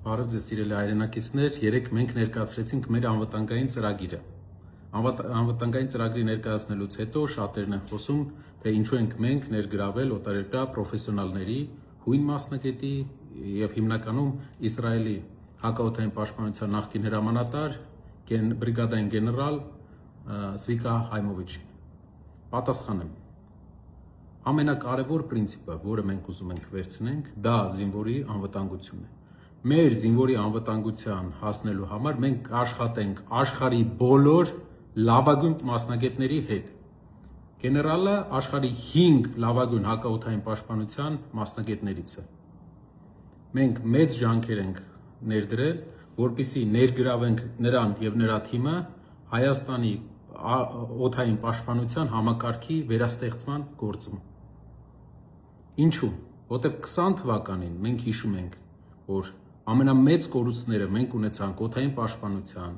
Բարև ձեզ սիրելի հայրենակիցներ, երեկ մենք ներկայացրեցինք մեր անվտանգային ծրագիրը։ Անվտանգային ծրագրի ներկայացնելուց հետո շատերն են խոսում, թե ինչու ենք մենք ներգրավել օտարերկրյա պրոֆեսիոնալների, հույն մասնագետի եւ հիմնականում Իսրայելի հակաօդային պաշտպանության նախկին հրամանատար բրիգադային գեներալ Զվիկա Հայմովիչին։ Պատասխանեմ։ Ամենակարևոր պրինցիպը, որը մենք ուզում ենք վերցնենք, դա զինվորի անվտանգությունն է։ Մեր զինվորի անվտանգության հասնելու համար մենք կաշխատենք աշխարհի բոլոր լավագույն մասնագետների հետ։ Գեներալը աշխարհի 5 լավագույն հակաօդային պաշտպանության մասնագետներից է։ Մենք մեծ ջանքեր ենք ներդրել, որպեսզի ներգրավենք նրան եւ նրա թիմը Հայաստանի օդային պաշտպանության համակարգի վերաստեղծման գործում։ Ինչու՞։ Որտեղ 20 թվականին մենք հիշում ենք, որ ամենամեծ կորուստները մենք ունեցանք օդային պաշտպանության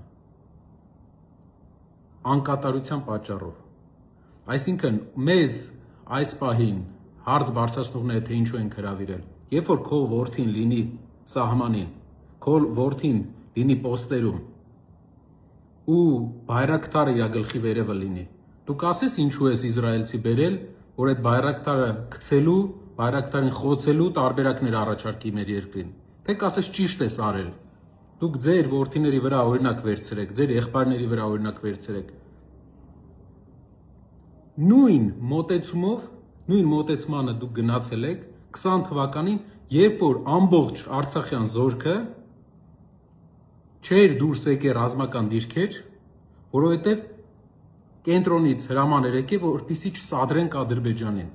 անկատարության պատճառով։ Այսինքն մեզ այս պահին հարց բարձրացնողները թե ինչու են հրավիրել։ Երբ որ քո որդին լինի սահմանին, քո որդին լինի պոստերում ու բայրակտարը իր գլխի վերևը լինի, դու կասես ինչու ես իսրայելցի բերել, որ այդ բայրակտարը գցելու, բայրակտարին խոցելու տարբերակներ առաջարկի մեր երկրին, թե կասես ճիշտ ես արել։ Դուք ձեր որդիների վրա օրինակ վերցրեք, ձեր եղբայրների վրա օրինակ վերցրեք։ Նույն մոտեցմանը դուք գնացել եք 20 թվականին, երբ որ ամբողջ Արցախյան զորքը չէր դուրս եկել ռազմական դիրքեր, որովհետև կենտրոնից հրաման էր եկել, որպեսզի չսադրենք Ադրբեջանին։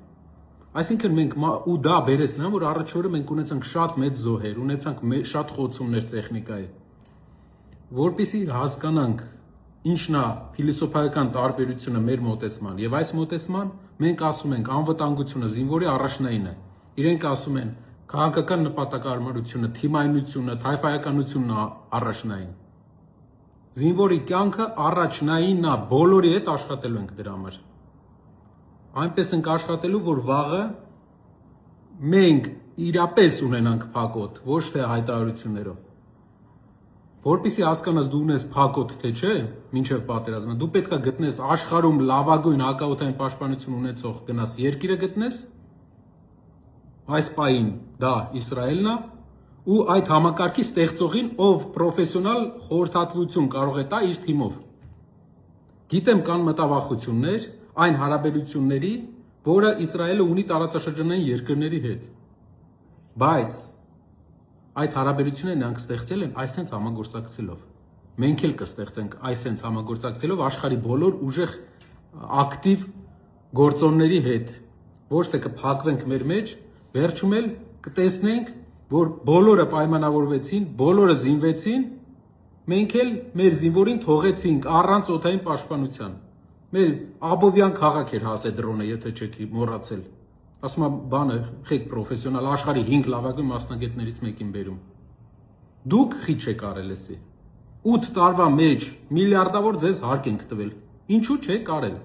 Այսինքն մենք ու դա բերեց նրան, որ առաջ օրը մենք ունեցանք շատ մեծ զոհեր, ունեցանք շատ խոցումներ տեխնիկայի, որպեսզի հասկանանք ինչն է փիլիսոփայական տարբերությունը մեր մոտեցման եւ այս մոտեցման, մենք ասում ենք անվտանգությունը զինվորի առաջնայինն է։ Իրենք ասում են քաղաքական նպատակարարությունը, թիմայնությունը, թայֆայականությունն է առաջնային։ Զինվորի կյանքը առաջնայինն է, բոլորի հետ աշխատելու ենք դրա համար։ Այնպես ենք աշխատելու, որ վաղը մենք իրապես ունենանք փակոտ, ոչ թե հայտարարություններով։ Որպեսզի հասկանաս դու ունես փակոտ թե չէ, մինչև պատերազմը, դու պետք է գտնես աշխարհում լավագույն հակաօդային պաշտպանություն ունեցող գնաս երկիրը գտնես, այս պահին դա Իսրայելն է, ու այդ համակարգի ստեղծողին, ով պրոֆեսիոնալ խորհրդատվություն կարող է տա իր թիմով։ Գիտեմ կան մտավախություններ այն հարաբերությունների, որը Իսրայելը ունի տարածաշրջանային երկրների հետ, բայց այդ հարաբերությունները նրանք ստեղծել են այսենց համագործակցելով։ Մենք էլ կստեղծենք այսենց համագործակցելով աշխարհի բոլոր ուժեղ ակտիվ գործոնների հետ, ոչ թե կփակվենք մեր մեջ, վերջում էլ կտեսնենք, որ բոլորը պայմանավորվեցին, բոլորը զինվեցին, մենք էլ մեր զինվորին թողեցինք առանց օդային պաշտպանության։ Մեր Աբովյան քաղաք էր հասել դրոնը, եթե չեք մոռացել։ Ասում եմ բանը, խեք պրոֆեսիոնալ աշխարհի 5 լավագույն մասնագետներից մեկին բերում։ Դուք խիչ եք արել էսի։ 8 տարվա մեջ միլիարդավոր ձեզ հարկ ենք տվել։ Ինչու՞ չեք արել։